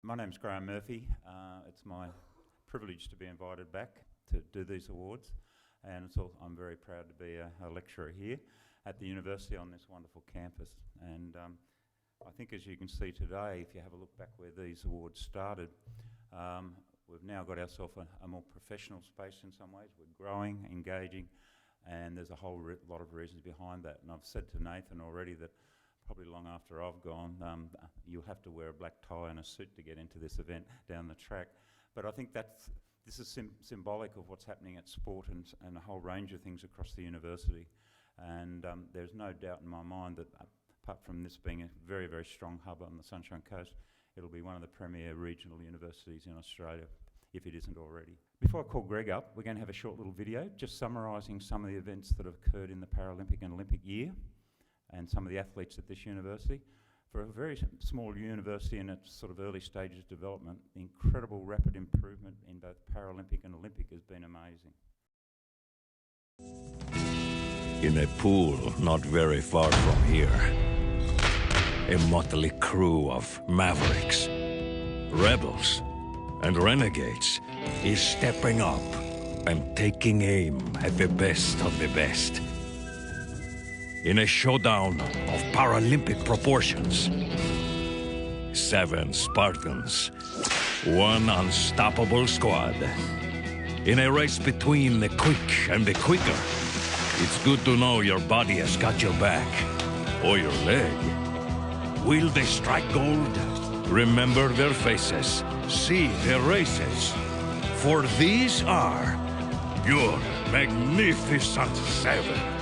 My name's Graham Murphy. It's my privilege to be invited back to do these awards, and I'm very proud to be a lecturer here at the university on this wonderful campus. And I think, as you can see today, if you have a look back where these awards started, we've now got ourselves a more professional space in some ways. We're growing, engaging, and there's a whole lot of reasons behind that. And I've said to Nathan already that probably long after I've gone, you'll have to wear a black tie and a suit to get into this event down the track. But I think this is symbolic of what's happening at sport and a whole range of things across the university. And there's no doubt in my mind that apart from this being a very, very strong hub on the Sunshine Coast, it'll be one of the premier regional universities in Australia, if it isn't already. Before I call Greg up, we're going to have a short little video just summarising some of the events that have occurred in the Paralympic and Olympic year and some of the athletes at this university. For a very small university in its sort of early stages of development, the incredible rapid improvement in both Paralympic and Olympic has been amazing. In a pool not very far from here, a motley crew of mavericks, rebels, and renegades is stepping up and taking aim at the best of the best. In a showdown of Paralympic proportions, 7 Spartans, 1 unstoppable squad. In a race between the quick and the quicker, it's good to know your body has got your back, or your leg. Will they strike gold? Remember their faces, see their races, for these are your magnificent 7.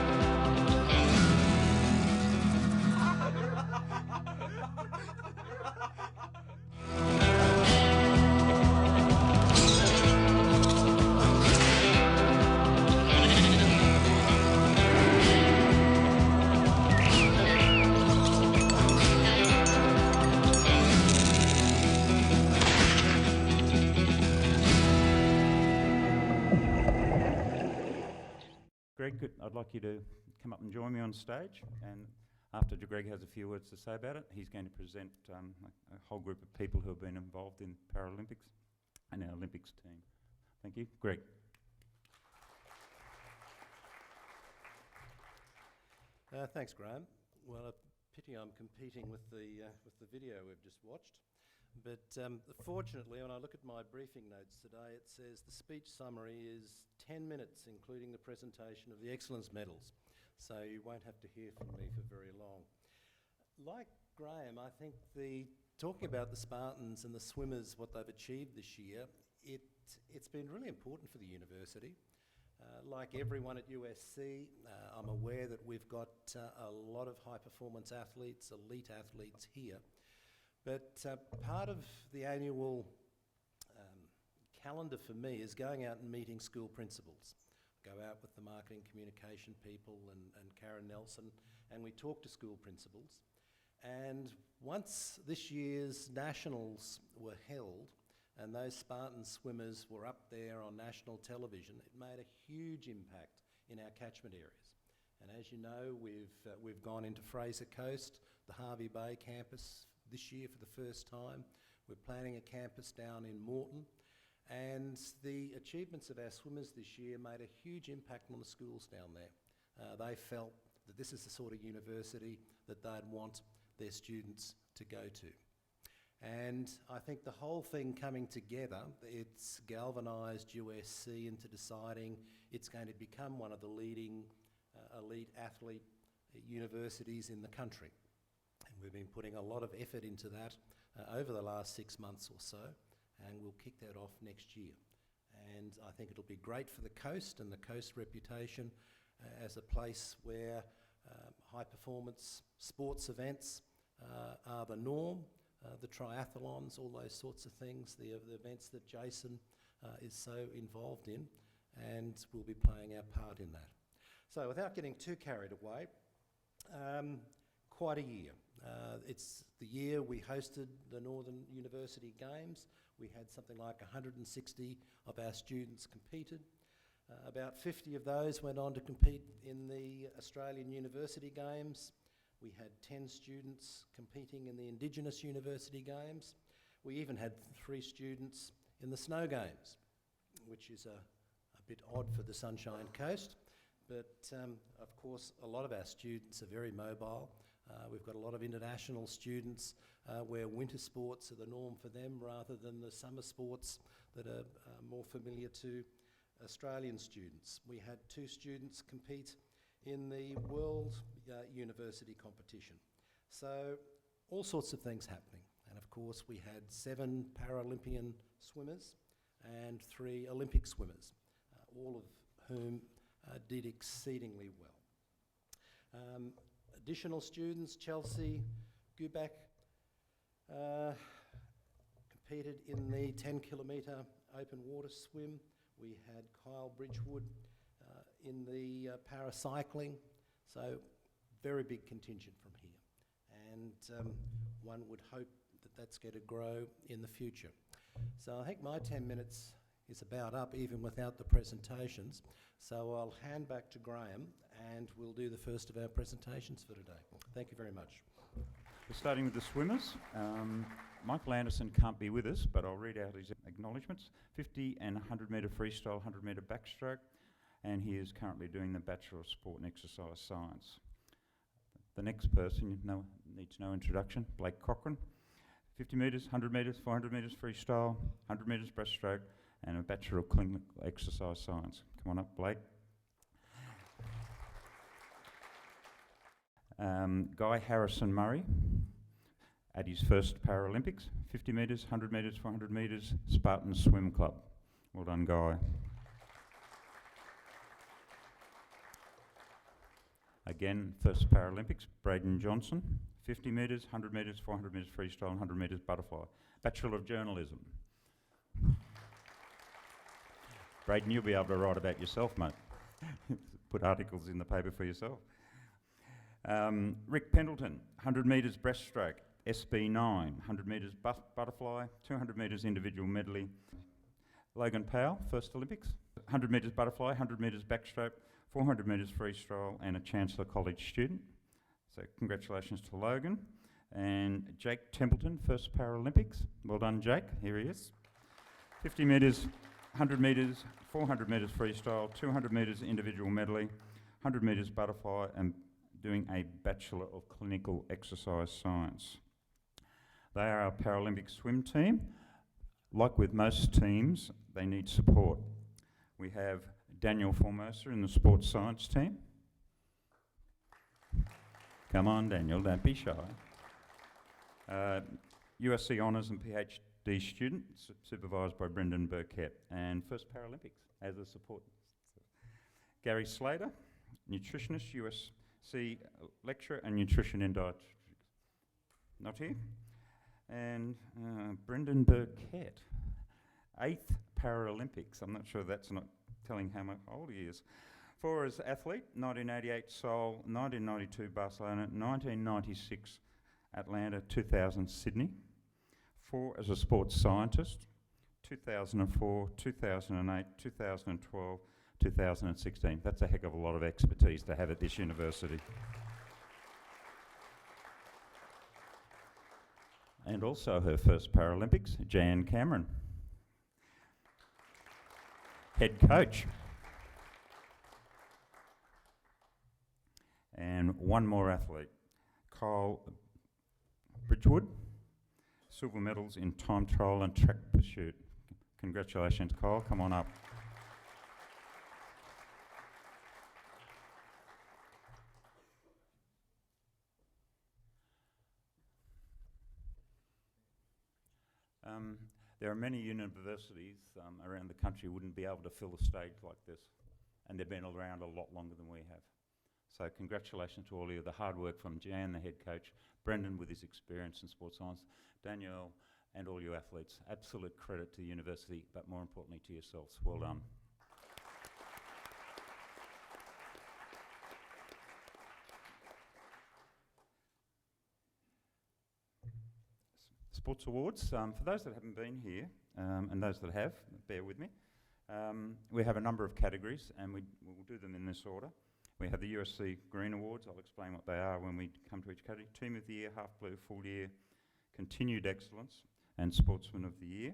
Greg, I'd like you to come up and join me on stage, and after Greg has a few words to say about it, he's going to present a whole group of people who have been involved in Paralympics and our Olympics team. Thank you. Greg. Thanks, Graham. Well, a pity I'm competing with the video we've just watched. But fortunately, when I look at my briefing notes today, it says the speech summary is 10 minutes, including the presentation of the Excellence Medals. So you won't have to hear from me for very long. Like Graham, I think talking about the Spartans and the swimmers, what they've achieved this year, it's been really important for the university. Like everyone at USC, I'm aware that we've got a lot of high-performance athletes, elite athletes here. But part of the annual calendar for me is going out and meeting school principals. Go out with the marketing communication people and Karen Nelson, and we talk to school principals. And once this year's nationals were held, and those Spartan swimmers were up there on national television, it made a huge impact in our catchment areas. And as you know, we've gone into Fraser Coast, the Harvey Bay campus, this year for the first time. We're planning a campus down in Moreton, and the achievements of our swimmers this year made a huge impact on the schools down there. They felt that this is the sort of university that they'd want their students to go to. And I think the whole thing coming together, it's galvanised USC into deciding it's going to become one of the leading elite athlete universities in the country. We've been putting a lot of effort into that over the last 6 months or so, and we'll kick that off next year. And I think it'll be great for the coast and the coast reputation as a place where high-performance sports events are the norm, the triathlons, all those sorts of things, the events that Jason is so involved in, and we'll be playing our part in that. So without getting too carried away, quite a year. It's the year we hosted the Northern University Games. We had something like 160 of our students competed. About 50 of those went on to compete in the Australian University Games. We had 10 students competing in the Indigenous University Games. We even had 3 students in the snow games, which is a bit odd for the Sunshine Coast. But of course, a lot of our students are very mobile. We've got a lot of international students where winter sports are the norm for them rather than the summer sports that are more familiar to Australian students. We had 2 students compete in the World University competition. So all sorts of things happening. And of course, we had 7 Paralympian swimmers and 3 Olympic swimmers, all of whom did exceedingly well. Additional students, Chelsea Guback competed in the 10-kilometre open water swim. We had Kyle Bridgewood in the paracycling, so very big contingent from here. And one would hope that that's going to grow in the future. So I think my 10 minutes is about up even without the presentations. So I'll hand back to Graham and we'll do the first of our presentations for today. Thank you very much. We're starting with the swimmers. Michael Anderson can't be with us, but I'll read out his acknowledgements. 50 and 100 metre freestyle, 100 metre backstroke, and he is currently doing the Bachelor of Sport and Exercise Science. The next person needs no introduction, Blake Cochran. 50 metres, 100 metres, 400 metres freestyle, 100 metres breaststroke, and a Bachelor of Clinical Exercise Science. Come on up, Blake. Guy Harrison Murray at his first Paralympics, 50 metres, 100 metres, 400 metres, SPARTANS Swim Club. Well done, Guy. Again, first Paralympics, Braden Johnson, 50 metres, 100 metres, 400 metres freestyle, 100 metres butterfly. Bachelor of Journalism. Braden, you'll be able to write about yourself, mate. Put articles in the paper for yourself. Rick Pendleton, 100 metres breaststroke, SB9, 100 metres butterfly, 200 metres individual medley. Logan Powell, first Olympics, 100 metres butterfly, 100 metres backstroke, 400 metres freestyle, and a Chancellor College student. So congratulations to Logan. And Jake Templeton, first Paralympics. Well done, Jake. Here he is. 50 metres, 100 metres, 400 metres freestyle, 200 metres individual medley, 100 metres butterfly, and doing a Bachelor of Clinical Exercise Science. They are our Paralympic swim team. Like with most teams, they need support. We have Daniel Formosa in the sports science team. Come on, Daniel, don't be shy. USC Honours and PhD student, supervised by Brendan Burkett, and first Paralympics as a support. Gary Slater, nutritionist, USC lecturer and nutrition and dietetics. Not here. And Brendan Burkett, 8th Paralympics. I'm not sure that's not telling how much old he is. 4 as athlete, 1988 Seoul, 1992 Barcelona, 1996 Atlanta, 2000 Sydney. 4 as a sports scientist, 2004, 2008, 2012, 2016. That's a heck of a lot of expertise to have at this university. And also her first Paralympics, Jan Cameron. Head coach. And one more athlete, Kyle Bridgewood, silver medals in time trial and track pursuit. Congratulations, Kyle. Come on up. There are many universities around the country who wouldn't be able to fill a stage like this, and they've been around a lot longer than we have. So congratulations to all of you, the hard work from Jan, the head coach, Brendan with his experience in sports science, Danielle, and all you athletes. Absolute credit to the university, but more importantly to yourselves. Well done. Sports Awards, for those that haven't been here, and those that have, bear with me. We have a number of categories, and we'll do them in this order. We have the USC Green Awards. I'll explain what they are when we come to each category. Team of the Year, Half Blue, Full Year, Continued Excellence, and Sportsman of the Year.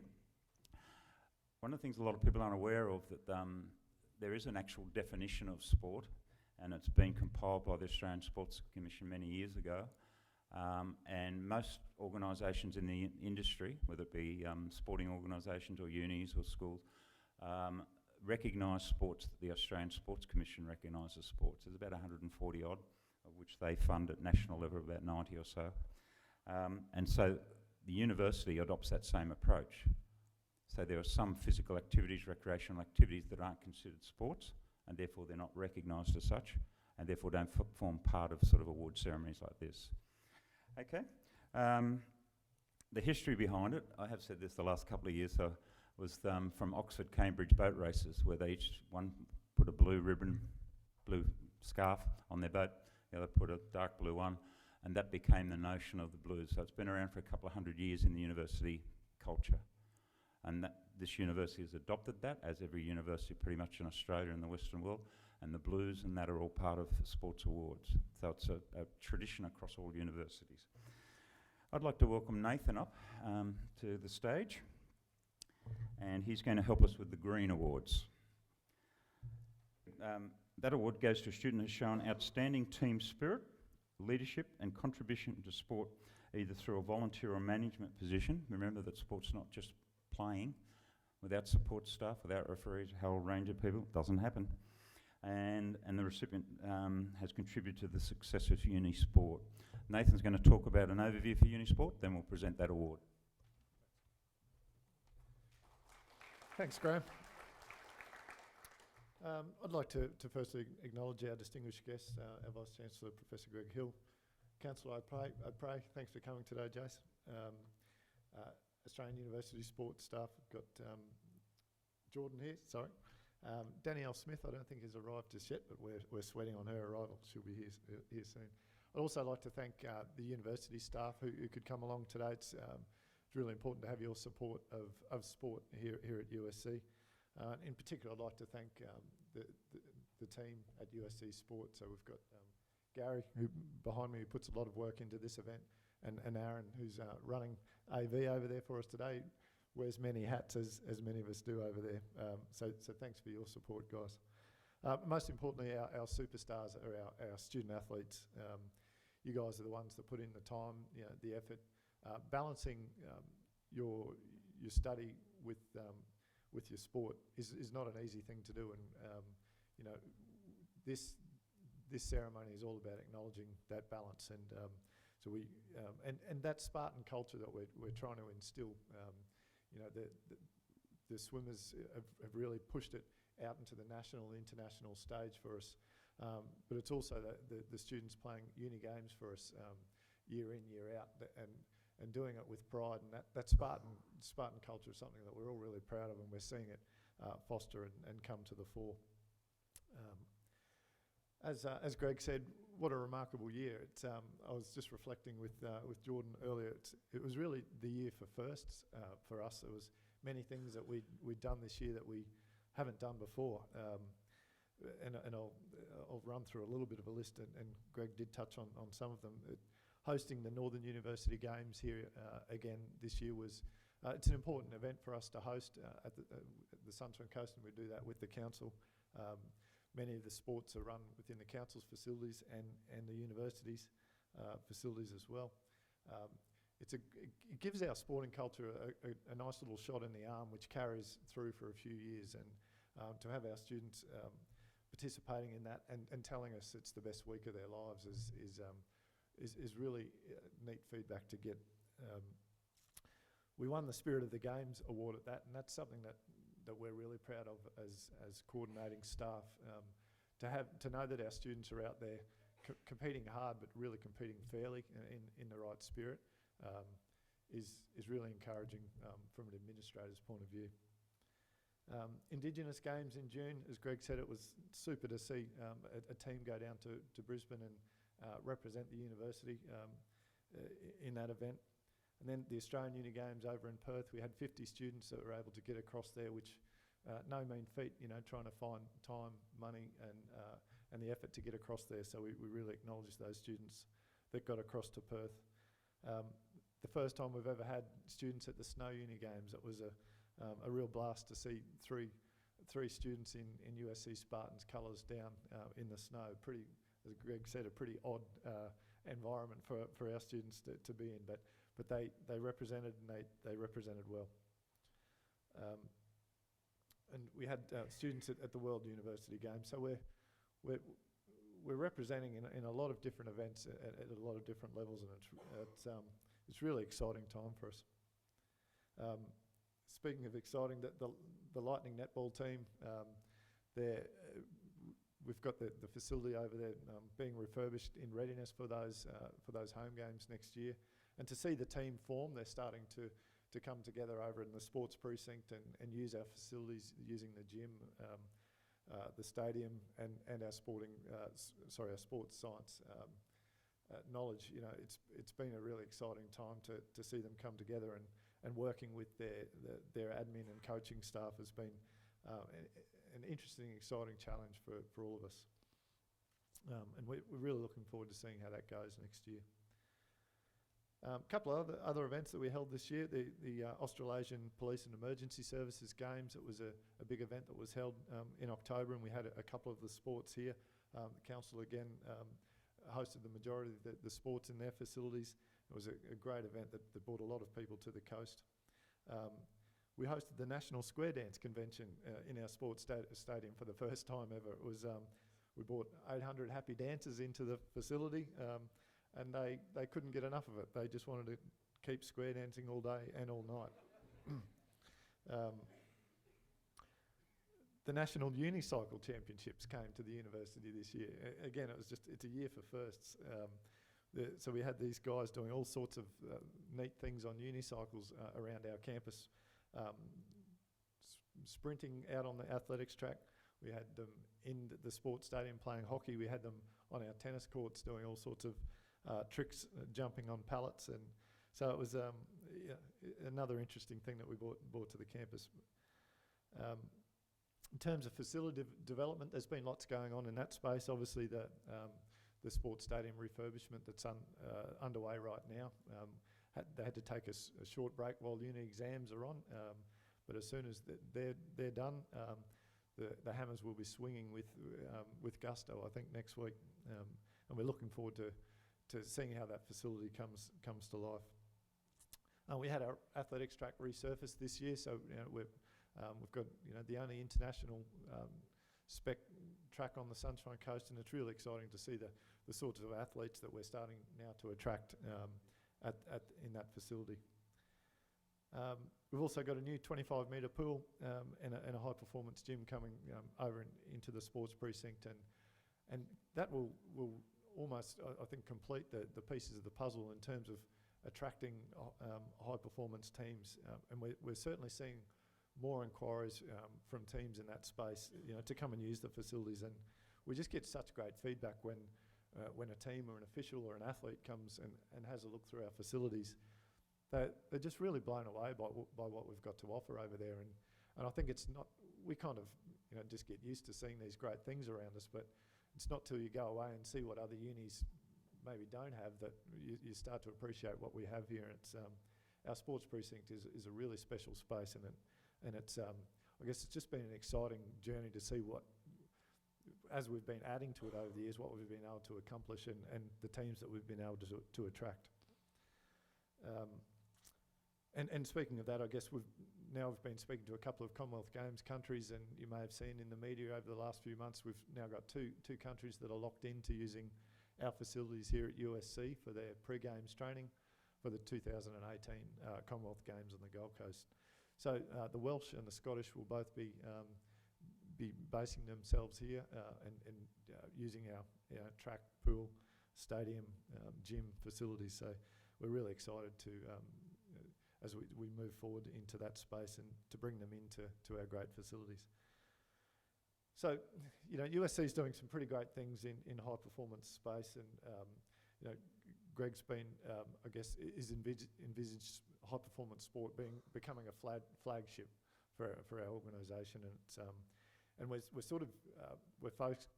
One of the things a lot of people aren't aware of, that there is an actual definition of sport, and it's been compiled by the Australian Sports Commission many years ago. And most organisations in the industry, whether it be sporting organisations or unis or schools, recognise sports that the Australian Sports Commission recognises sports. There's about 140 odd, of which they fund at national level about 90 or so. And so the university adopts that same approach. So there are some physical activities, recreational activities that aren't considered sports, and therefore they're not recognised as such, and therefore don't form part of sort of award ceremonies like this. Okay. The history behind it, I have said this the last couple of years, so was from Oxford Cambridge boat races, where they each one put a blue ribbon, blue scarf on their boat, the other put a dark blue one, and that became the notion of the blues. So it's been around for a couple of hundred years in the university culture. And this university has adopted that, as every university pretty much in Australia and the Western world, and the blues and that are all part of sports awards. So it's a tradition across all universities. I'd like to welcome Nathan up to the stage, and he's going to help us with the Green Awards. That award goes to a student who's shown outstanding team spirit, leadership and contribution to sport, either through a volunteer or management position. Remember that sport's not just playing. Without support staff, without referees, a whole range of people, it doesn't happen. And the recipient has contributed to the success of uni sport. Nathan's going to talk about an overview for uni sport, then we'll present that award. Thanks, Graham. I'd like to firstly acknowledge our distinguished guest, our Vice-Chancellor, Professor Greg Hill. Councillor O'Prey, thanks for coming today, Jason. Australian University sports staff, we've got Jordan here, sorry. Danielle Smith, I don't think has arrived just yet, but we're sweating on her arrival. She'll be here soon. I'd also like to thank the university staff who could come along today. It's really important to have your support of sport here at USC. In particular, I'd like to thank the team at USC Sports. So we've got Gary, who behind me, who puts a lot of work into this event, and Aaron, who's running AV over there for us today, wears many hats, as many of us do over there. So thanks for your support, guys. Most importantly, our superstars are our student athletes. You guys are the ones that put in the time, the effort. Balancing your study with your sport is not an easy thing to do, and this ceremony is all about acknowledging that balance, and so we and that Spartan culture that we're trying to instill. The swimmers have really pushed it out into the national and international stage for us, but it's also the students playing uni games for us year in, year out, and doing it with pride, and that Spartan culture is something that we're all really proud of, and we're seeing it foster and come to the fore. As Greg said, what a remarkable year. I was just reflecting with Jordan earlier. It was really the year for firsts for us. There was many things that we'd done this year that we haven't done before, and I'll run through a little bit of a list, and Greg did touch on some of them. Hosting the Northern University Games here again this year was it's an important event for us to host at the Sunshine Coast, and we do that with the council. Many of the sports are run within the council's facilities and the university's facilities as well. It gives our sporting culture a nice little shot in the arm, which carries through for a few years, and to have our students participating in that and telling us it's the best week of their lives is really neat feedback to get. We won the Spirit of the Games award at that, and that's something that we're really proud of as coordinating staff. To know that our students are out there competing hard, but really competing fairly in the right spirit, is really encouraging from an administrator's point of view. Indigenous Games in June, as Greg said, it was super to see a team go down to Brisbane and represent the university in that event. And then the Australian Uni Games over in Perth, we had 50 students that were able to get across there, which no mean feat, trying to find time, money, and the effort to get across there. So we really acknowledge those students that got across to Perth. the first time we've ever had students at the Snow Uni Games. It was a real blast to see three students in USC Spartans colours down in the snow. Pretty, as Greg said, a pretty odd environment for our students to be in, but they represented, and they represented well. And we had students at the World University Games, so we're representing in a lot of different events at a lot of different levels, and it's really exciting time for us. Speaking of exciting, the Lightning netball team, we've got the facility over there being refurbished in readiness for those home games next year, and to see the team form, they're starting to come together over in the sports precinct and use our facilities, using the gym, the stadium, and our our sports science knowledge. You know, it's been a really exciting time to see them come together, and working with their admin and coaching staff has been an interesting, exciting challenge for all of us. And we're really looking forward to seeing how that goes next year. A couple of other events that we held this year, the Australasian Police and Emergency Services Games. It was a big event that was held in October, and we had a couple of the sports here. The council again hosted the majority of the sports in their facilities. It was a great event that brought a lot of people to the coast. We hosted the National Square Dance Convention in our sports stadium for the first time ever. It was we brought 800 happy dancers into the facility, and they couldn't get enough of it. They just wanted to keep square dancing all day and all night. The National Unicycle Championships came to the university this year. Again, it's a year for firsts. So we had these guys doing all sorts of neat things on unicycles around our campus. Sprinting out on the athletics track. We had them in the sports stadium playing hockey. We had them on our tennis courts doing all sorts of tricks, jumping on pallets, and so it was another interesting thing that we brought to the campus. In terms of facility development, there's been lots going on in that space. Obviously, the sports stadium refurbishment that's underway right now. They had to take a short break while uni exams are on, but as soon as they're done, the hammers will be swinging with gusto, I think, next week, and we're looking forward to seeing how that facility comes to life. We had our athletics track resurfaced this year, so we've got the only international spec track on the Sunshine Coast, and it's really exciting to see the sorts of athletes that we're starting now to attract in that facility. We've also got a new 25-metre pool and a high-performance gym coming over into the sports precinct, and that will almost, I think, complete the pieces of the puzzle in terms of attracting high-performance teams, and we're certainly seeing more inquiries from teams in that space, to come and use the facilities, and we just get such great feedback when a team or an official or an athlete comes and has a look through our facilities. They're just really blown away by what we've got to offer over there, and I think it's not, we kind of just get used to seeing these great things around us, but it's not till you go away and see what other unis maybe don't have that you start to appreciate what we have here. It's our sports precinct is a really special space, and it's I guess it's just been an exciting journey to see what, as we've been adding to it over the years, what we've been able to accomplish and the teams that we've been able to attract. And speaking of that, I guess we've been speaking to a couple of Commonwealth Games countries, and you may have seen in the media over the last few months, we've now got two countries that are locked into using our facilities here at USC for their pre-games training for the 2018 Commonwealth Games on the Gold Coast. So the Welsh and the Scottish will both be basing themselves here and using our track, pool, stadium, gym facilities. So we're really excited to as we move forward into that space and to bring them into our great facilities. So, USC is doing some pretty great things in high performance space, and Greg's been, I guess, is envisaged high performance sport becoming a flagship for our organisation, and it's and we're sort of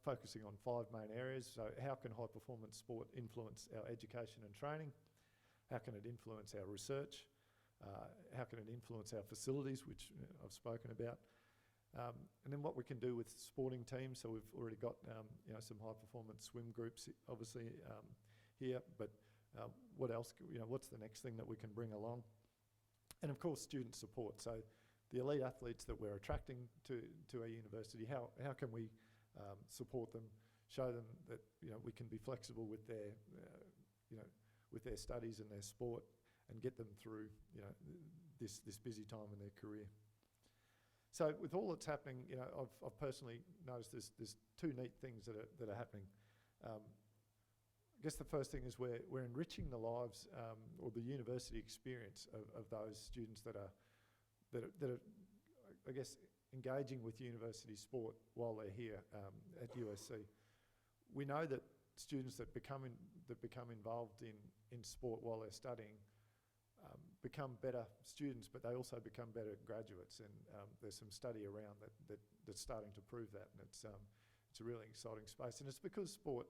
focusing on 5 main areas. So, how can high performance sport influence our education and training? how can it influence our research, how can it influence our facilities, which I've spoken about, and then what we can do with sporting teams. So we've already got some high performance swim groups obviously here, but what else, what's the next thing that we can bring along? And of course student support. So the elite athletes that we're attracting to our university, how can we support them, show them that we can be flexible with their with their studies and their sport, and get them through this busy time in their career. So with all that's happening, I've personally noticed there's two neat things that are happening. I guess the first thing is we're enriching the lives or the university experience of those students that are I guess engaging with university sport while they're here at USC. We know that students that become involved in sport while they're studying become better students, but they also become better graduates, and there's some study around that's starting to prove that, and it's a really exciting space, and it's because sport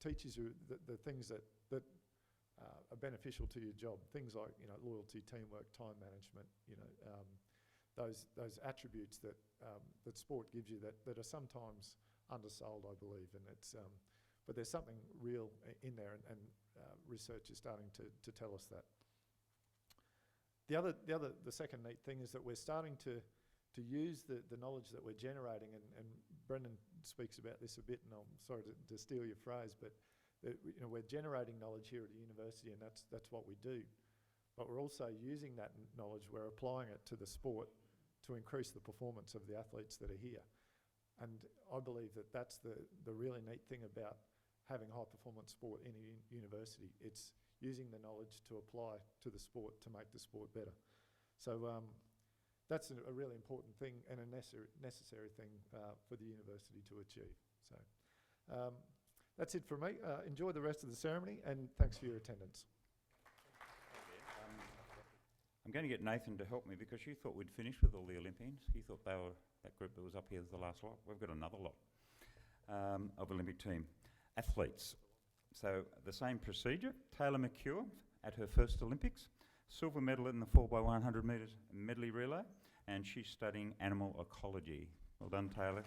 teaches you the things that are beneficial to your job, things like loyalty, teamwork, time management, those attributes that sport gives you that are sometimes undersold, I believe, and it's but there's something real in there, and research is starting to tell us that. The second neat thing is that we're starting to use the knowledge that we're generating, and Brendan speaks about this a bit, and I'm sorry to steal your phrase, but we're generating knowledge here at the university, and that's what we do. But we're also using that knowledge, we're applying it to the sport to increase the performance of the athletes that are here. And I believe that that's the really neat thing about having high performance sport in a university. It's using the knowledge to apply to the sport to make the sport better. So that's a really important thing and a necessary thing for the university to achieve. So that's it for me. Enjoy the rest of the ceremony, and thanks for your attendance. I'm going to get Nathan to help me, because you thought we'd finished with all the Olympians. You thought they were that group that was up here as the last lot. We've got another lot of Olympic team athletes. So the same procedure. Taylor McCure at her first Olympics, silver medal in the 4x100 metres medley relay, and she's studying animal ecology. Well done, Taylor.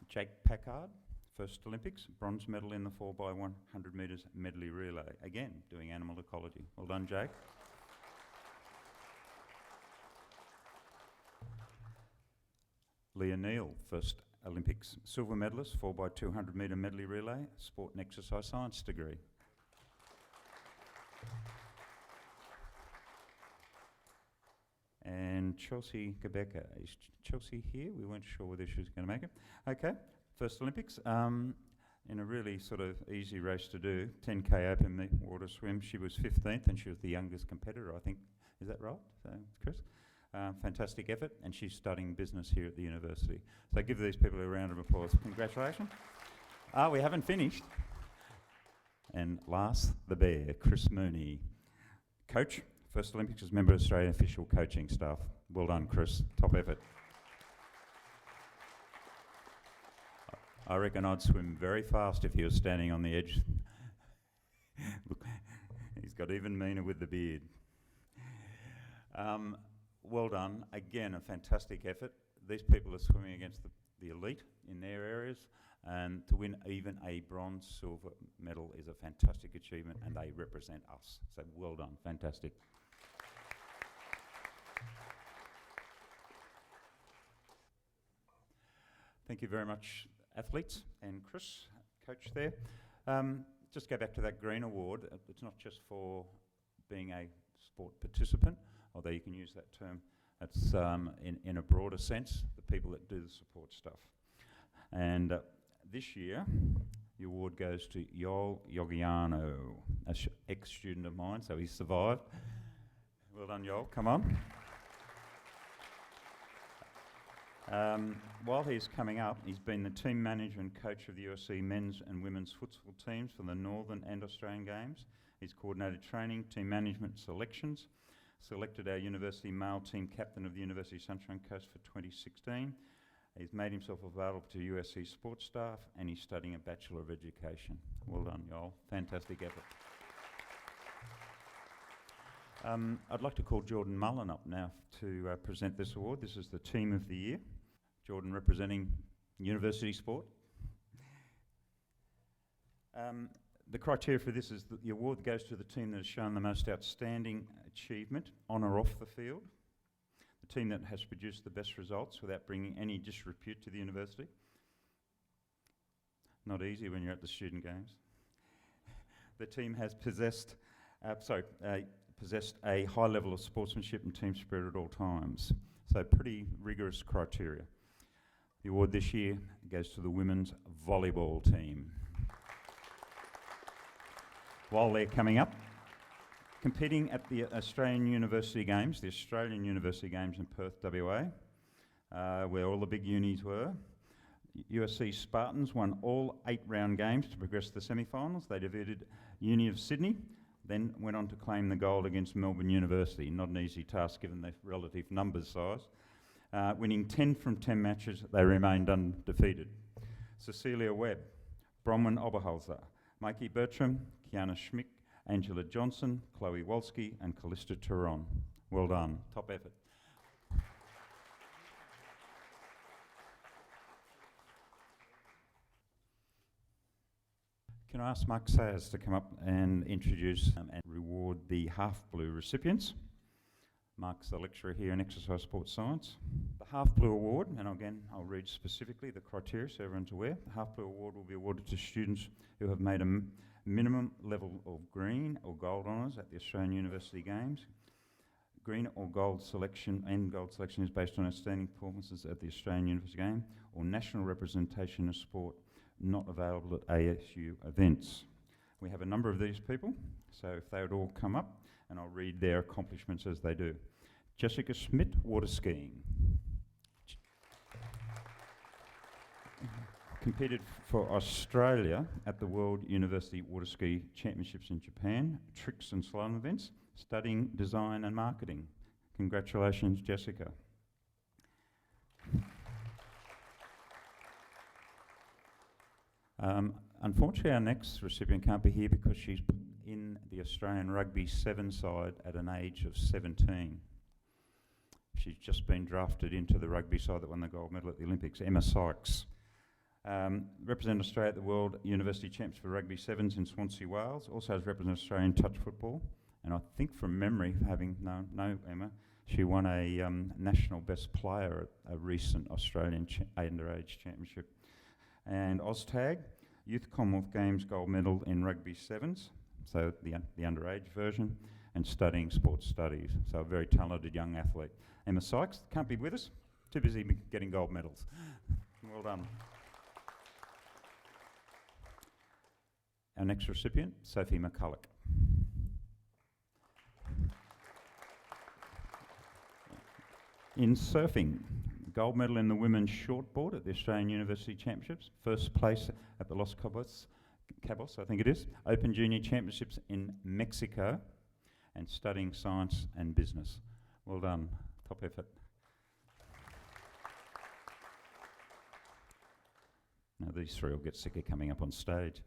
Jake Packard, first Olympics, bronze medal in the 4x100 metres medley relay. Again, doing animal ecology. Well done, Jake. Leah Neal, first Olympics, silver medalist, 4x200 metre medley relay, sport and exercise science degree. And Chelsea Gabecka. Is Chelsea here? We weren't sure whether she was going to make it. Okay, first Olympics, in a really sort of easy race to do, 10k open water swim. She was 15th, and she was the youngest competitor, I think. Is that right, Chris? Fantastic effort, and she's studying business here at the university. So give these people a round of applause. Congratulations. We haven't finished. And last, the bear, Chris Mooney. Coach, first Olympics as member of Australian official coaching staff. Well done, Chris. Top effort. I reckon I'd swim very fast if he was standing on the edge. Look, he's got even meaner with the beard. Well done. Again, a fantastic effort. These people are swimming against the elite in their areas, and to win even a bronze, silver medal is a fantastic achievement, and they represent us. So well done. Fantastic. Thank you very much, athletes, and Chris, coach there. Just go back to that Green Award. It's not just for being a sport participant, although you can use that term. It's in a broader sense, the people that do the support stuff. And this year, the award goes to Yoel Yogiano, an ex-student of mine, so he survived. Well done, Yoel. Come on. While he's coming up, he's been the team manager and coach of the USC men's and women's futsal teams for the Northern and Australian Games. He's coordinated training, team management selections, selected our university male team captain of the University Sunshine Coast for 2016, He's made himself available to USC Sports staff, and he's studying a Bachelor of Education. Well done, Yoel. Fantastic effort. I'd like to call Jordan Mullen up now to present this award. This is the Team of the Year. Jordan representing University Sport. The criteria for this is that the award goes to the team that has shown the most outstanding achievement on or off the field, the team that has produced the best results without bringing any disrepute to the university. Not easy when you're at the student games. The team has possessed a high level of sportsmanship and team spirit at all times. So pretty rigorous criteria. The award this year goes to the women's volleyball team. While they're coming up, competing at the Australian University Games in Perth, WA, where all the big unis were, USC Spartans won all 8 round games to progress to the semi-finals. They defeated Uni of Sydney, then went on to claim the gold against Melbourne University. Not an easy task given the relative numbers size. Winning 10 from 10 matches, they remained undefeated. Cecilia Webb, Bronwyn Oberholzer, Mikey Bertram, Kiana Schmick, Angela Johnson, Chloe Wolski and Callista Turon. Well done. Top effort. Can I ask Mark Sayers to come up and introduce and reward the Half Blue recipients? Mark's a lecturer here in exercise sports science. The Half Blue Award, and again I'll read specifically the criteria so everyone's aware. The Half Blue Award will be awarded to students who have made a minimum level of green or gold honours at the Australian University Games. Green or gold selection is based on outstanding performances at the Australian University Game or national representation of sport not available at ASU events. We have a number of these people, so if they would all come up, and I'll read their accomplishments as they do. Jessica Schmidt, water skiing. Competed for Australia at the World University Water Ski Championships in Japan, tricks and slalom events, studying design and marketing. Congratulations, Jessica. Unfortunately, our next recipient can't be here because she's in the Australian Rugby 7 side at an age of 17. She's just been drafted into the rugby side that won the gold medal at the Olympics, Emma Sykes. Represented Australia at the World University Champs for Rugby 7s in Swansea, Wales. Also has represented Australia in touch football. And I think from memory, having known Emma, she won a national best player at a recent Australian underage championship. And OzTag, Youth Commonwealth Games gold medal in Rugby 7s, so the underage version, and studying sports studies. So a very talented young athlete. Emma Sykes can't be with us, too busy getting gold medals. Well done. Our next recipient, Sophie McCulloch. In surfing, gold medal in the women's shortboard at the Australian University Championships, first place at the Los Cabos, I think it is, Open Junior Championships in Mexico, and studying science and business. Well done, top effort. Now these three will get sicker coming up on stage.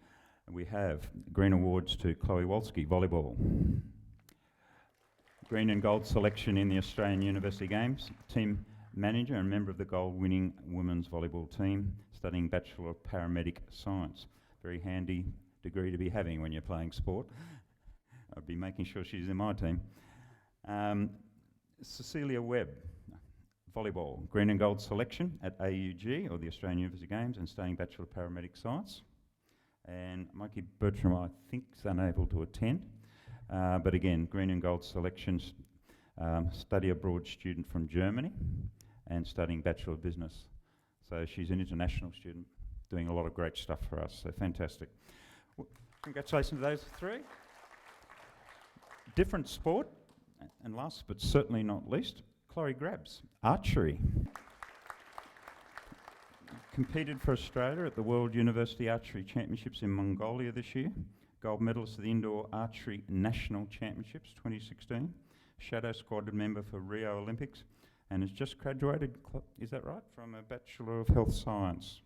We have green awards to Chloe Wolski, volleyball. Green and gold selection in the Australian University Games, team manager and member of the gold-winning women's volleyball team, studying Bachelor of Paramedic Science. Very handy degree to be having when you're playing sport. I'd be making sure she's in my team. Cecilia Webb, volleyball, green and gold selection at AUG, or the Australian University Games, and studying Bachelor of Paramedic Science. And Mikey Bertram, I think, is unable to attend. But again, green and gold selections, study abroad student from Germany and studying Bachelor of Business. So she's an international student doing a lot of great stuff for us, so fantastic. Well, congratulations to those three. Different sport, and last but certainly not least, Chloe Grabs, archery. Competed for Australia at the World University Archery Championships in Mongolia this year. Gold medalist at the Indoor Archery National Championships 2016. Shadow squad member for Rio Olympics and has just graduated, is that right, from a Bachelor of Health Science.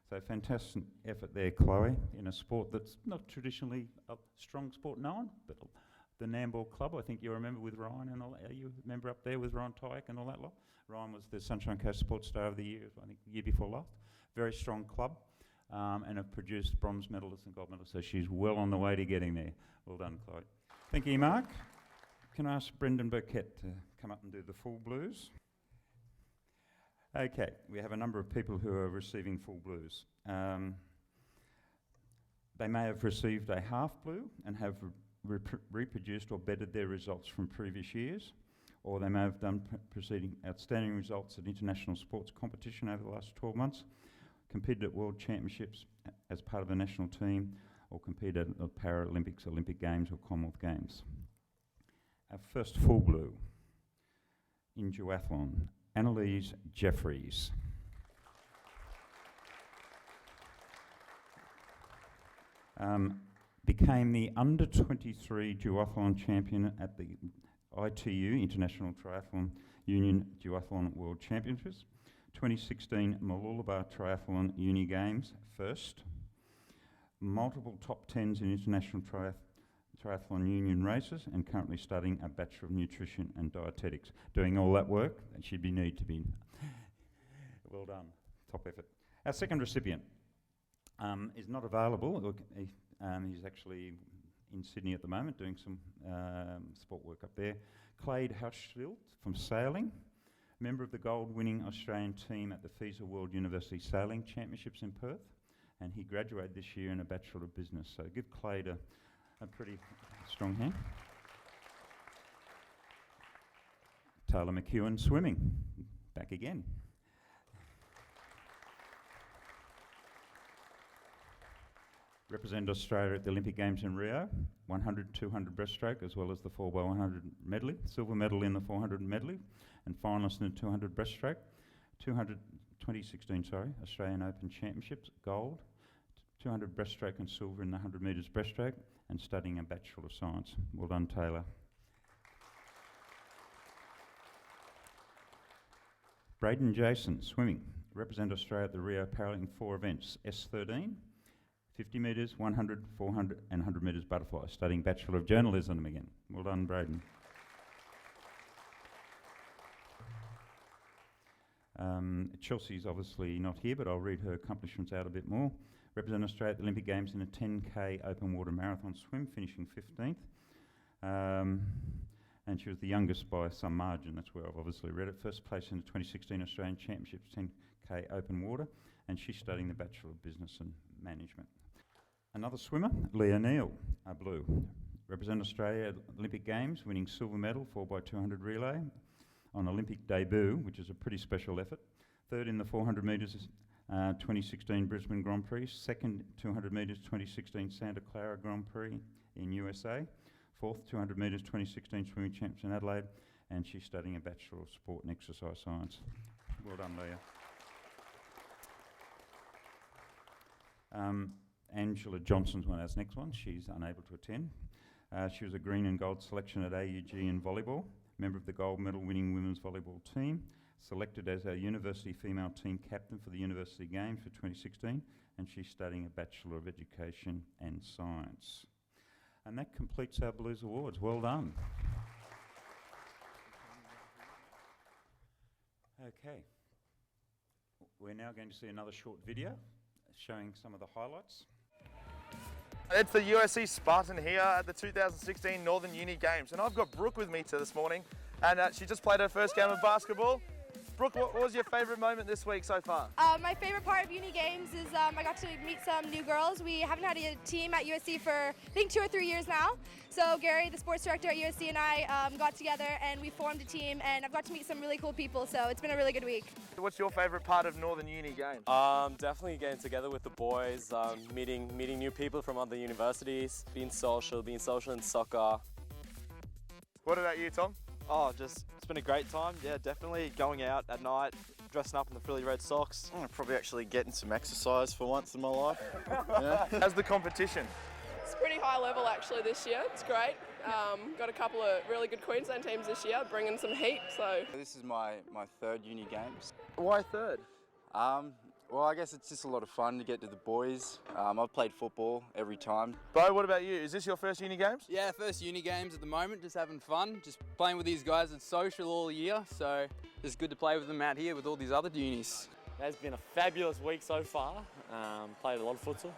So fantastic effort there, Chloe, in a sport that's not traditionally a strong sport known, but the Nambour Club, I think you remember with Ryan and all that. You remember up there with Ryan Tyke and all that lot? Ryan was the Sunshine Coast Sports Star of the Year, I think, the year before last. Very strong club, and have produced bronze medalists and gold medalists, so she's well on the way to getting there. Well done, Chloe. Thank you, Mark. Can I ask Brendan Burkett to come up and do the full blues? Okay, we have a number of people who are receiving full blues. They may have received a half blue and have reproduced or bettered their results from previous years, or they may have done preceding outstanding results at international sports competition over the last 12 months, competed at World Championships as part of a national team, or competed at the Paralympics, Olympic Games or Commonwealth Games. Our first full blue in duathlon, Annalise Jeffries. Became the under-23 duathlon champion at the ITU, International Triathlon Union Duathlon World Championships, 2016 Mooloolaba Triathlon Uni Games first, multiple top 10s in International Triathlon Union races, and currently studying a Bachelor of Nutrition and Dietetics. Doing all that work, and she'd need to be. Well done, top effort. Our second recipient is not available. He's actually in Sydney at the moment doing some sport work up there. Clade Hauschfield from sailing, member of the gold-winning Australian team at the FISA World University Sailing Championships in Perth, and he graduated this year in a Bachelor of Business. So give Clade a pretty strong hand. Taylor McEwen, swimming, back again. Represented Australia at the Olympic Games in Rio, 100, 200 breaststroke, as well as the 4x100 medley, silver medal in the 400 medley, and finalist in the 200 breaststroke, 2016, Australian Open Championships, gold, 200 breaststroke and silver in the 100 metres breaststroke, and studying a Bachelor of Science. Well done, Taylor. Braden Jason, swimming, represent Australia at the Rio Paralympic 4 events, S13, 50 metres, 100, 400 and 100 metres butterfly, studying Bachelor of Journalism again. Well done, Braden. Chelsea's obviously not here, but I'll read her accomplishments out a bit more. Represent Australia at the Olympic Games in a 10K open water marathon swim, finishing 15th. And she was the youngest by some margin, that's where I've obviously read it. First place in the 2016 Australian Championships 10K open water, and she's studying the Bachelor of Business and Management. Another swimmer, Leah Neal, blue. Represent Australia at Olympic Games, winning silver medal 4x200 relay on Olympic debut, which is a pretty special effort. Third in the 400 metres 2016 Brisbane Grand Prix. Second 200 metres 2016 Santa Clara Grand Prix in USA. Fourth 200 metres 2016 Swimming Champs in Adelaide. And she's studying a Bachelor of Sport and Exercise Science. Well done, Leah. Angela Johnson's one, as next one. She's unable to attend. She was a green and gold selection at AUG in volleyball, member of the gold medal winning women's volleyball team, selected as our university female team captain for the University Games for 2016, and she's studying a Bachelor of Education and Science. And that completes our Blues Awards. Well done. Okay. We're now going to see another short video showing some of the highlights. It's the USC Spartan here at the 2016 Northern Uni Games, and I've got Brooke with me this morning, and she just played her first game of basketball. Brooke, what was your favourite moment this week so far? My favourite part of Uni Games is I got to meet some new girls. We haven't had a team at USC for, I think, 2 or 3 years now. So Gary, the sports director at USC, and I got together and we formed a team, and I've got to meet some really cool people, so it's been a really good week. What's your favourite part of Northern Uni Games? Definitely getting together with the boys, meeting new people from other universities, being social in soccer. What about you, Tom? Oh, it's been a great time. Yeah, definitely going out at night, dressing up in the frilly red socks. Probably actually getting some exercise for once in my life. Yeah. How's the competition? It's pretty high level actually this year. It's great. Got a couple of really good Queensland teams this year, bringing some heat. So This is my third uni games. Why third? Well, I guess it's just a lot of fun to get to the boys. I've played football every time. Bo, what about you? Is this your first uni games? Yeah, first uni games at the moment, just having fun, just playing with these guys. It's social all year, so it's good to play with them out here with all these other unis. It's been a fabulous week so far. Played a lot of futsal,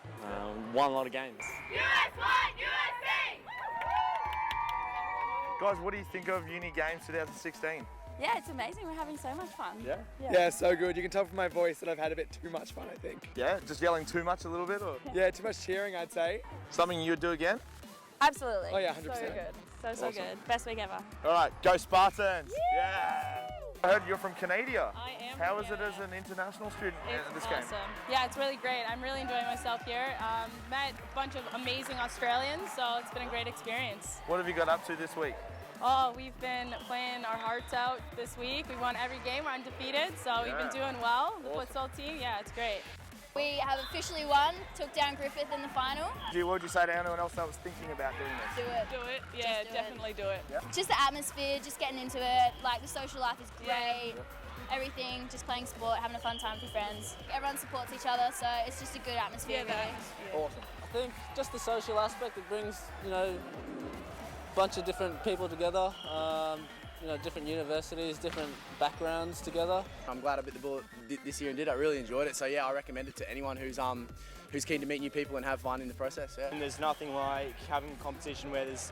won a lot of games. US won, USC! Guys, what do you think of uni games 2016? Yeah, it's amazing. We're having so much fun. Yeah? Yeah, so good. You can tell from my voice that I've had a bit too much fun, I think. Yeah, just yelling too much a little bit, or Yeah, too much cheering, I'd say. something you would do again? Absolutely. Oh yeah, 100%. So good. So Awesome. good. Best week ever. All right, go Spartans! Yeah! I heard you're from Canada. I am. How is it as an international student at this game? Yeah, it's really great. I'm really enjoying myself here. Met a bunch of amazing Australians, so it's been a great experience. What have you got up to this week? Oh, we've been playing our hearts out this week. We won every game. We're undefeated, so we've been doing well. The futsal team, yeah, it's great. We have officially won. Took down Griffith in the final. What would you say to anyone else that was thinking about doing this? Do it. Do it. Yeah, Just do it. definitely do it. Just the atmosphere, just getting into it. Like the social life is great. Everything, just playing sport, having a fun time with your friends. Everyone supports each other, so it's just a good atmosphere. Really. Awesome. I think just the social aspect, it brings, a bunch of different people together, different universities, different backgrounds together. I'm glad I bit the bullet this year and did. I really enjoyed it. So yeah, I recommend it to anyone who's keen to meet new people and have fun in the process. Yeah. And there's nothing like having a competition where there's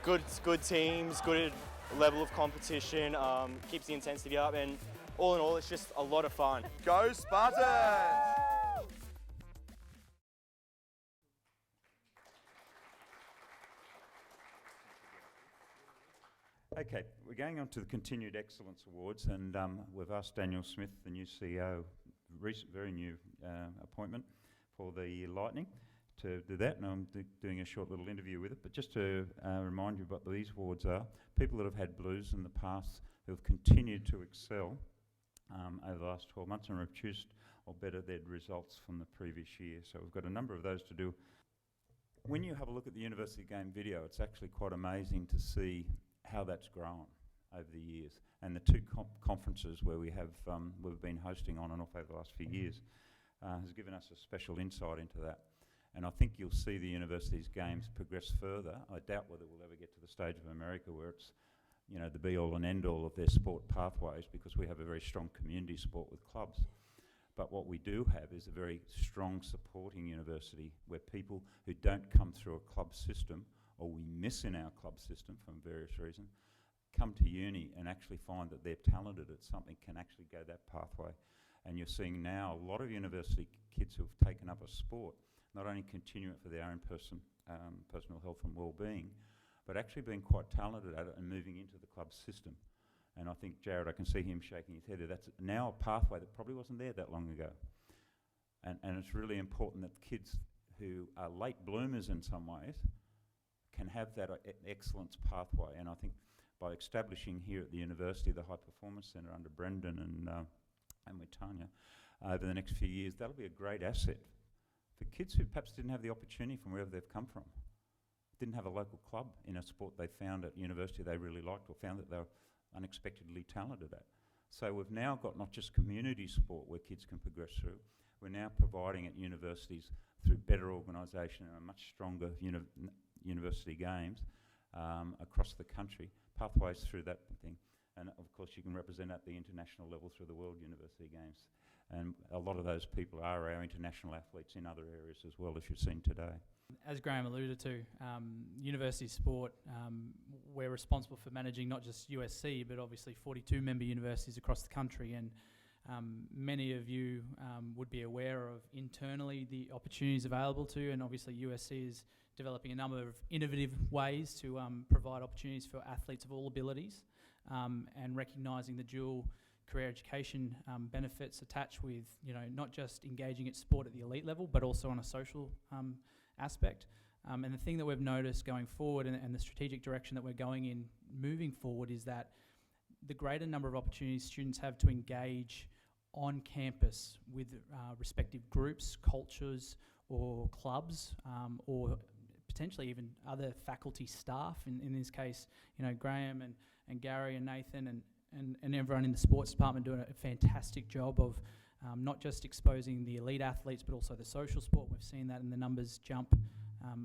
good teams, good level of competition, keeps the intensity up, and all in all, it's just a lot of fun. Go Spartans! Okay, we're going on to the Continued Excellence Awards, and we've asked Daniel Smith, the new CEO, very new appointment for the Lightning, to do that, and I'm doing a short little interview with it. But just to remind you what these awards are, people that have had Blues in the past who have continued to excel over the last 12 months and have produced or bettered their results from the previous year. So we've got a number of those to do. When you have a look at the university game video, it's actually quite amazing to see how that's grown over the years, and the two conferences where we've been hosting on and off over the last few years has given us a special insight into that. And I think you'll see the university's games progress further. I doubt whether we'll ever get to the stage of America where it's the be-all and end-all of their sport pathways, because we have a very strong community sport with clubs. But what we do have is a very strong supporting university where people who don't come through a club system, or we miss in our club system for various reasons, come to uni and actually find that they're talented at something, can actually go that pathway. And you're seeing now a lot of university kids who have taken up a sport, not only continue it for their own personal health and well-being, but actually being quite talented at it and moving into the club system. And I think Jared, I can see him shaking his head there. That's now a pathway that probably wasn't there that long ago. And it's really important that kids who are late bloomers in some ways can have that excellence pathway. And I think by establishing here at the university the High Performance Centre under Brendan and with Tanya over the next few years, that'll be a great asset for kids who perhaps didn't have the opportunity from wherever they've come from, didn't have a local club in a sport they found at university they really liked, or found that they were unexpectedly talented at. So we've now got not just community sport where kids can progress through, we're now providing at universities through better organisation and a much stronger university games across the country, pathways through that thing. And of course you can represent at the international level through the World University Games. And a lot of those people are our international athletes in other areas as well, as you've seen today. As Graham alluded to, university sport, we're responsible for managing not just USC, but obviously 42 member universities across the country. And many of you would be aware of internally the opportunities available to, and obviously USC is developing a number of innovative ways to provide opportunities for athletes of all abilities, and recognising the dual career education benefits attached with, not just engaging at sport at the elite level, but also on a social aspect. And the thing that we've noticed going forward, and the strategic direction that we're going in moving forward, is that the greater number of opportunities students have to engage on campus with respective groups, cultures, or clubs, or potentially even other faculty staff. In this case, Graham and Gary and Nathan and everyone in the sports department doing a fantastic job of not just exposing the elite athletes, but also the social sport. We've seen that in the numbers jump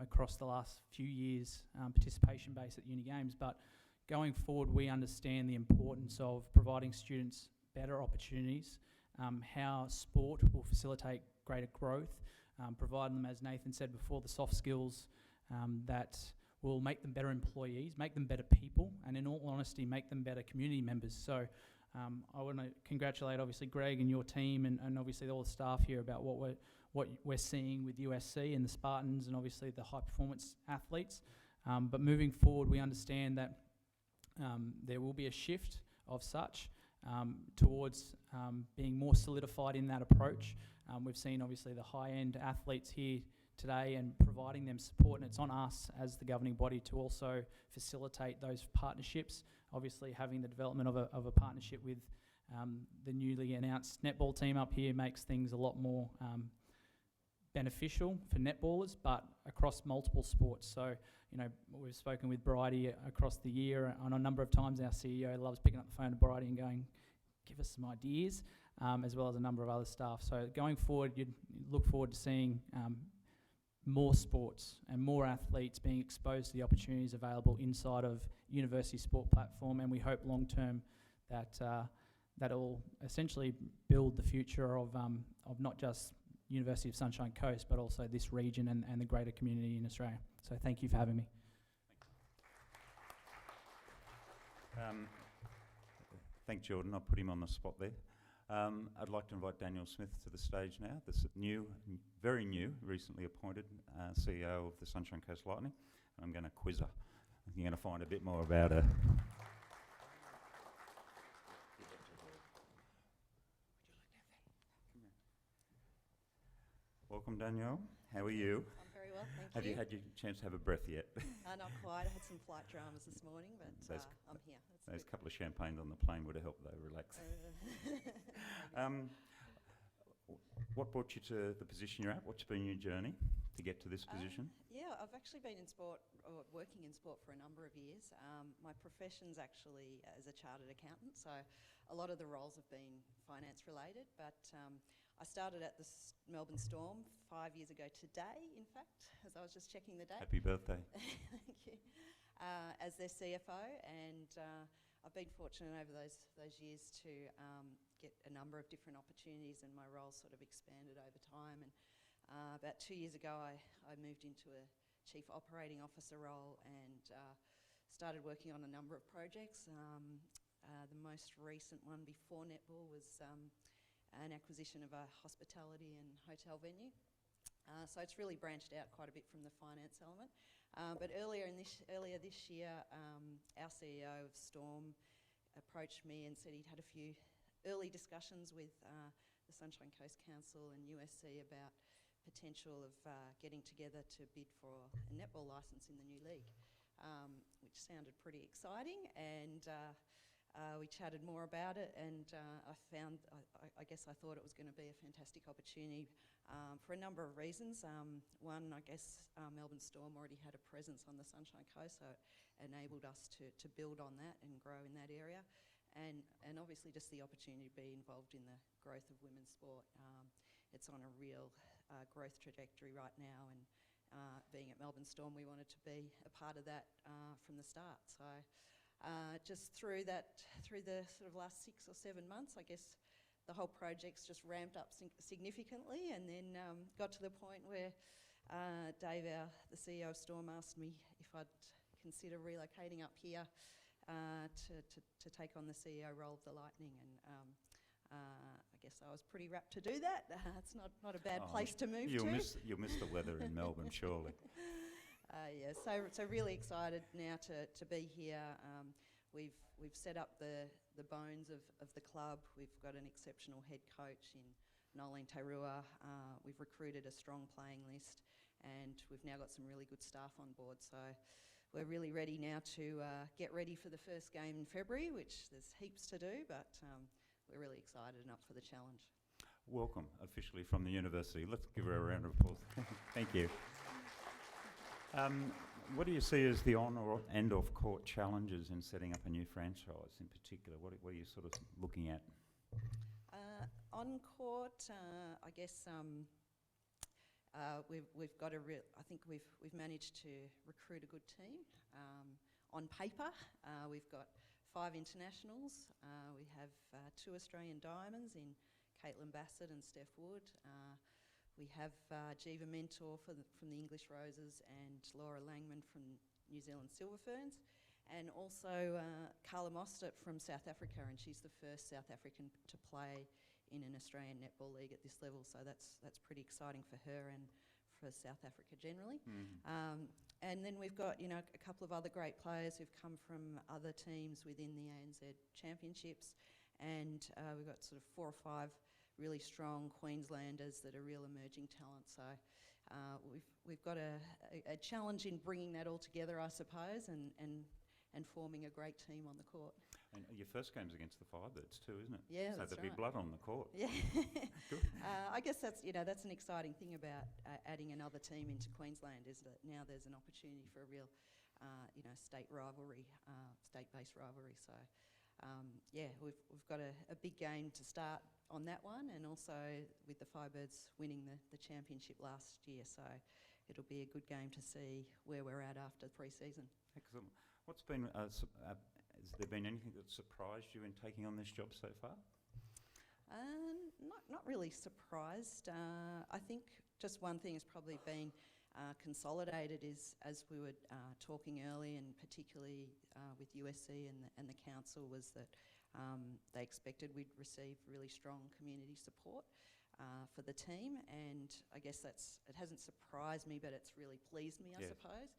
across the last few years, participation base at Uni Games. But going forward, we understand the importance of providing students better opportunities, how sport will facilitate greater growth, providing them, as Nathan said before, the soft skills that will make them better employees, make them better people, and in all honesty, make them better community members. So I want to congratulate, obviously, Greg and your team and obviously all the staff here about what we're seeing with USC and the Spartans and obviously the high-performance athletes. But moving forward, we understand that there will be a shift of such towards being more solidified in that approach. We've seen obviously the high-end athletes here today and providing them support, and it's on us as the governing body to also facilitate those partnerships. Obviously having the development of a partnership with the newly announced netball team up here makes things a lot more beneficial for netballers, but across multiple sports. So, we've spoken with Bridie across the year on a number of times. Our CEO loves picking up the phone to Bridie and going, give us some ideas, as well as a number of other staff. So going forward, you'd look forward to seeing more sports and more athletes being exposed to the opportunities available inside of University Sport platform, and we hope long term that that will essentially build the future of not just University of Sunshine Coast, but also this region and the greater community in Australia. So thank you for having me. Thanks, Jordan. I'll put him on the spot there. I'd like to invite Daniel Smith to the stage now. This very new, recently appointed CEO of the Sunshine Coast Lightning. And I'm going to quiz her. You're going to find a bit more about her. Welcome, Danielle. How are you? I'm very well, thank you. Have you had your chance to have a breath yet? Not quite. I had some flight dramas this morning, but I'm here. Those couple of champagnes on the plane would have helped, though, relax. What brought you to the position you're at? What's been your journey to get to this position? Yeah, I've actually been in sport, or working in sport for a number of years. My profession's actually as a chartered accountant, so a lot of the roles have been finance related, but I started at the Melbourne Storm 5 years ago today, in fact, as I was just checking the date. Happy birthday. Thank you. As their CFO, and I've been fortunate over those years to get a number of different opportunities, and my role sort of expanded over time. And about 2 years ago, I moved into a Chief Operating Officer role and started working on a number of projects. The most recent one before netball was an acquisition of a hospitality and hotel venue. So it's really branched out quite a bit from the finance element. But earlier this year, our CEO of Storm approached me and said he'd had a few early discussions with the Sunshine Coast Council and USC about potential of getting together to bid for a netball licence in the new league, which sounded pretty exciting. And we chatted more about it, and I thought it was going to be a fantastic opportunity for a number of reasons. One, I guess Melbourne Storm already had a presence on the Sunshine Coast, so it enabled us to build on that and grow in that area. And obviously just the opportunity to be involved in the growth of women's sport. It's on a real growth trajectory right now, and being at Melbourne Storm, we wanted to be a part of that from the start. So just through the sort of last 6 or 7 months, I guess the whole project's just ramped up significantly, and then got to the point where Dave, the CEO of Storm, asked me if I'd consider relocating up here to take on the CEO role of the Lightning, and I guess I was pretty rapt to do that. It's not a bad place to move to. You'll miss the weather in Melbourne, surely. Yeah, so really excited now to be here. We've set up the bones of the club. We've got an exceptional head coach in Nolene Tairua. We've recruited a strong playing list, and we've now got some really good staff on board. So we're really ready now to get ready for the first game in February, which there's heaps to do, but we're really excited and up for the challenge. Welcome, officially from the university. Let's give her a round of applause. Thank you. What do you see as the on or and off court challenges in setting up a new franchise in particular? What are you sort of looking at? On court, I guess we've got I think we've managed to recruit a good team. On paper, we've got 5 internationals. We have 2 Australian diamonds in Caitlin Bassett and Steph Wood. We have Jiva Mentor from the English Roses and Laura Langman from New Zealand Silver Ferns, and also Carla Mostert from South Africa, and she's the first South African to play in an Australian netball league at this level, so that's pretty exciting for her and for South Africa generally. And then we've got a couple of other great players who've come from other teams within the ANZ Championships, and we've got sort of 4 or 5 really strong Queenslanders that are real emerging talent. So we've got a challenge in bringing that all together, I suppose, and forming a great team on the court. And your first game's against the Firebirds too, isn't it? Yeah, so that's there'll be right. blood on the court. Yeah. Good. I guess that's an exciting thing about adding another team into Queensland, is that now there's an opportunity for a real, state rivalry, state-based rivalry. So, we've got a big game to start on that one, and also with the Firebirds winning the championship last year. So it'll be a good game to see where we're at after pre-season. Excellent. What's been, has there been anything that surprised you in taking on this job so far? Not really surprised. I think just one thing has probably been consolidated is, as we were talking earlier, and particularly with USC and the council, was that they expected we'd receive really strong community support for the team, and I guess it hasn't surprised me, but it's really pleased me, I suppose.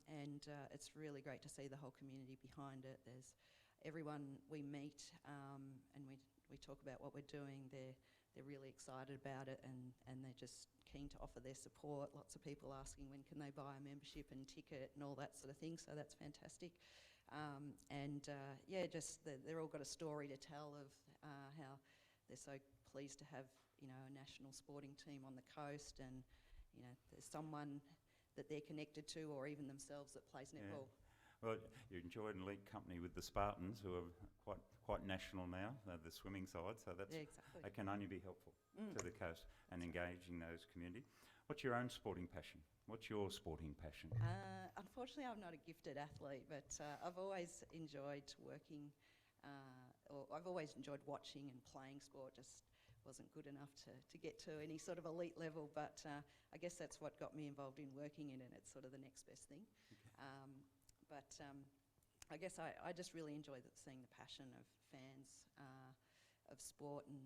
And it's really great to see the whole community behind it. There's everyone we meet, and we talk about what we're doing. They're really excited about it, and they're just keen to offer their support. Lots of people asking when can they buy a membership and ticket and all that sort of thing. So that's fantastic. They're all got a story to tell of how they're so pleased to have a national sporting team on the coast, and there's someone that they're connected to, or even themselves, that plays netball. Well, you enjoyed an elite company with the Spartans, who are quite national now, the swimming side, so that can only be helpful to the coast and engaging those community. What's your own sporting passion? What's your sporting passion? Unfortunately, I'm not a gifted athlete, but I've always enjoyed working, or I've always enjoyed watching and playing sport. Just wasn't good enough to get to any sort of elite level, but I guess that's what got me involved in working in it. It's sort of the next best thing. Okay. I guess I just really enjoy seeing the passion of fans of sport, and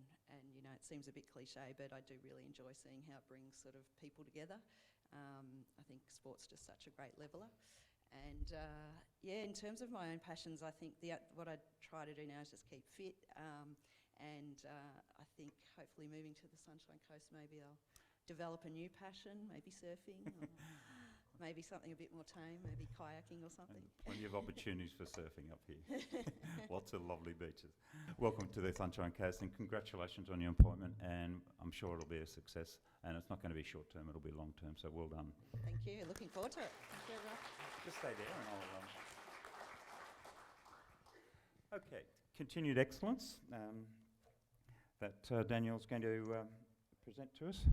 it seems a bit cliche, but I do really enjoy seeing how it brings sort of people together. I think sport's just such a great leveller. And in terms of my own passions, I think what I try to do now is just keep fit. And I think hopefully moving to the Sunshine Coast, maybe I'll develop a new passion, maybe surfing, or maybe something a bit more tame, maybe kayaking or something. And plenty of opportunities for surfing up here. Lots of lovely beaches. Welcome to the Sunshine Coast, and congratulations on your appointment, and I'm sure it'll be a success, and it's not going to be short term, it'll be long term, so well done. Thank you, looking forward to it. Thank you very much. Just stay there and I'll... Okay, continued excellence that Danielle's going to present to us.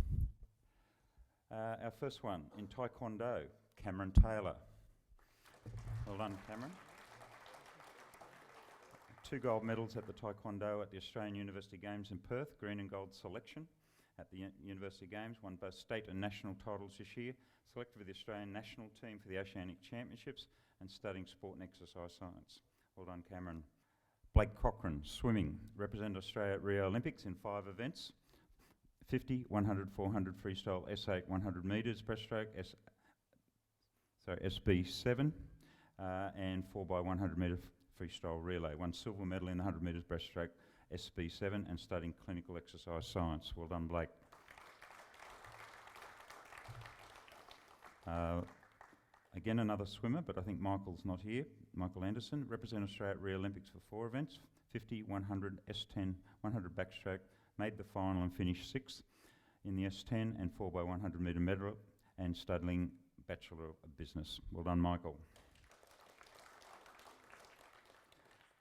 Our first one in Taekwondo, Cameron Taylor. Well done, Cameron. 2 gold medals at the Taekwondo at the Australian University Games in Perth, green and gold selection at the University Games, won both state and national titles this year, selected with the Australian national team for the Oceanic Championships, and studying sport and exercise science. Well done, Cameron. Blake Cochran, swimming, represented Australia at Rio Olympics in 5 events: 50, 100, 400 freestyle, S8, 100 metres breaststroke, SB7, and 4x100 metre freestyle relay. Won silver medal in the 100 metres breaststroke, SB7, and studying clinical exercise science. Well done, Blake. Again, another swimmer, but I think Michael's not here. Michael Anderson, represented Australia at Rio Olympics for 4 events: 50, 100, S10, 100 backstroke, made the final and finished 6th in the S10 and 4x100 metre medal, and studying Bachelor of Business. Well done, Michael.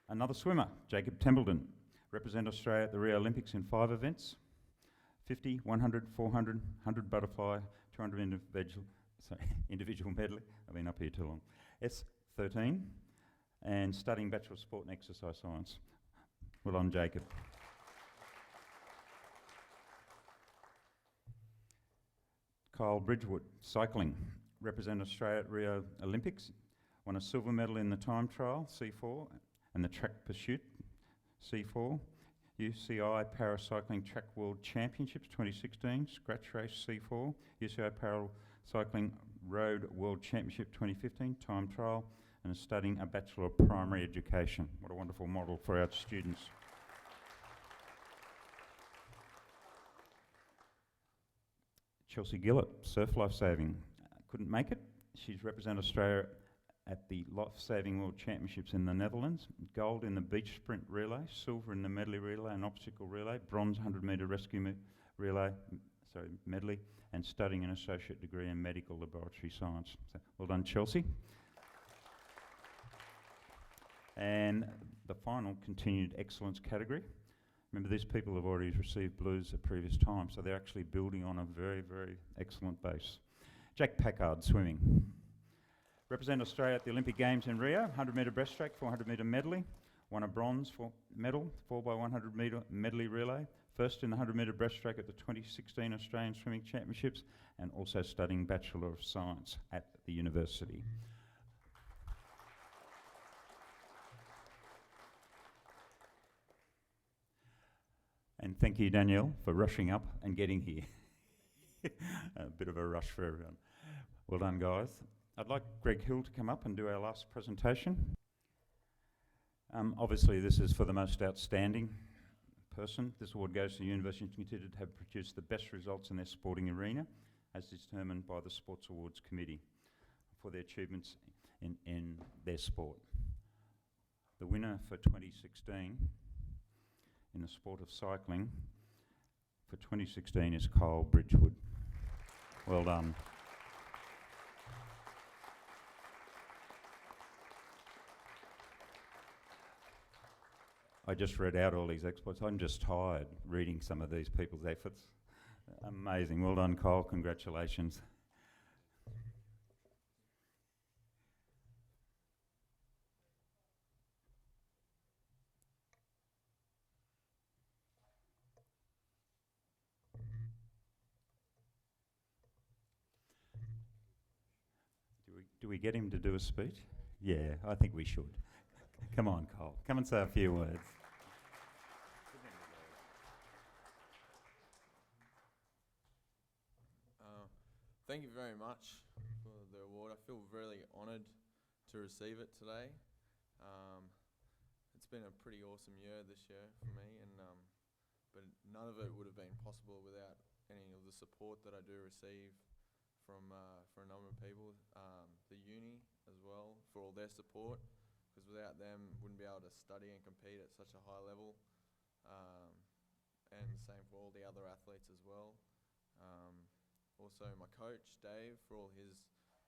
Another swimmer, Jacob Templeton, represent Australia at the Rio Olympics in 5 events: 50, 100, 400, 100 butterfly, 200 individual medley. I've been up here too long. S13, and studying Bachelor of Sport and Exercise Science. Well done, Jacob. Kyle Bridgewood, cycling, represent Australia at Rio Olympics, won a silver medal in the time trial, C4, and the track pursuit, C4. UCI Paracycling Track World Championships 2016, scratch race, C4. UCI Paracycling Road World Championship 2015, time trial, and is studying a Bachelor of Primary Education. What a wonderful model for our students. Chelsea Gillett, surf lifesaving, couldn't make it. She's represented Australia at the Lifesaving World Championships in the Netherlands. Gold in the beach sprint relay, silver in the medley relay and obstacle relay, bronze 100 metre rescue medley, and studying an associate degree in medical laboratory science. So, well done, Chelsea. And the final continued excellence category. Remember, these people have already received blues at previous times, so they're actually building on a very, very excellent base. Jack Packard, swimming. Represent Australia at the Olympic Games in Rio, 100 metre breaststroke, 400 metre medley, won a bronze medal, 4x100 metre medley relay, first in the 100 metre breaststroke at the 2016 Australian Swimming Championships, and also studying Bachelor of Science at the university. And thank you, Danielle, for rushing up and getting here. A bit of a rush for everyone. Well done, guys. I'd like Greg Hill to come up and do our last presentation. Obviously, this is for the most outstanding person. This award goes to the universities considered to have produced the best results in their sporting arena, as determined by the Sports Awards Committee, for their achievements in their sport. The winner for 2016 in the sport of cycling for 2016 is Kyle Bridgewood. Well done. I just read out all these exploits. I'm just tired reading some of these people's efforts. Amazing. Well done, Kyle. Congratulations. Do we get him to do a speech? Yeah, I think we should. Come on, Cole. Come and say a few words. Thank you very much for the award. I feel really honoured to receive it today. It's been a pretty awesome year this year for me, and but none of it would have been possible without any of the support that I do receive from for a number of people. The uni as well, for all their support, because without them wouldn't be able to study and compete at such a high level. And the same for all the other athletes as well. Also my coach, Dave, for all his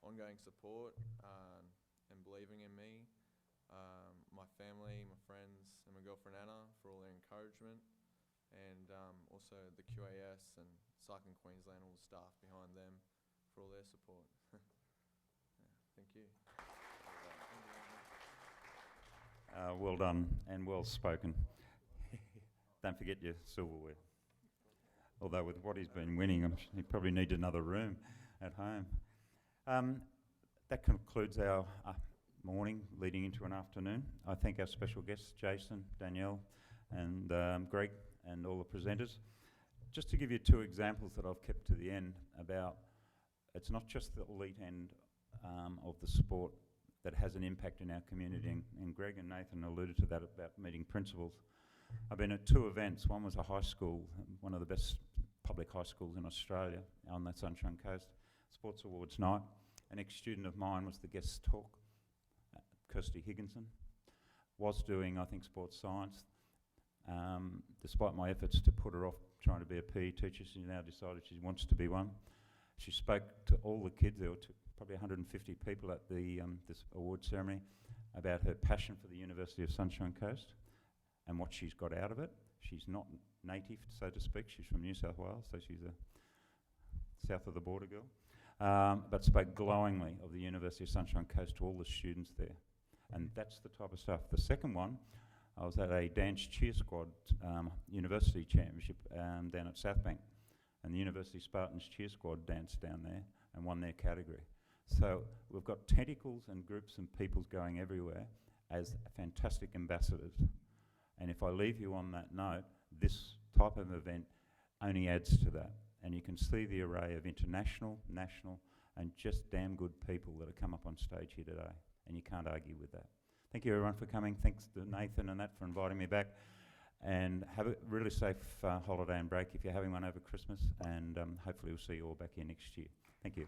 ongoing support and believing in me. My family, my friends, and my girlfriend Anna for all their encouragement. And also the QAS and Cycling Queensland, all the staff behind them for all their support. Thank you. Well done and well spoken. Don't forget your silverware. Although with what he's been winning, he probably needs another room at home. That concludes our morning leading into an afternoon. I thank our special guests, Jason, Danielle, and Greg, and all the presenters. Just to give you 2 examples that I've kept to the end about, it's not just the elite end of the sport that has an impact in our community, and Greg and Nathan alluded to that about meeting principals. I've been at 2 events. One was a high school, one of the best public high schools in Australia on the Sunshine Coast, Sports Awards night. An ex-student of mine was the guest talk, Kirsty Higginson, was doing, I think, sports science. Despite my efforts to put her off trying to be a PE teacher, she's now decided she wants to be one. She spoke to all the kids. There were probably 150 people at the this award ceremony, about her passion for the University of Sunshine Coast and what she's got out of it. She's not native, so to speak. She's from New South Wales, so she's a south of the border girl. But spoke glowingly of the University of Sunshine Coast to all the students there. And that's the type of stuff. The second one, I was at a dance cheer squad university championship down at Southbank. And the University Spartans cheer squad danced down there and won their category. So we've got tentacles and groups and peoples going everywhere as fantastic ambassadors. And if I leave you on that note, this type of event only adds to that. And you can see the array of international, national, and just damn good people that have come up on stage here today. And you can't argue with that. Thank you everyone for coming. Thanks to Nathan and that for inviting me back. And have a really safe holiday and break if you're having one over Christmas. And hopefully we'll see you all back here next year. Thank you.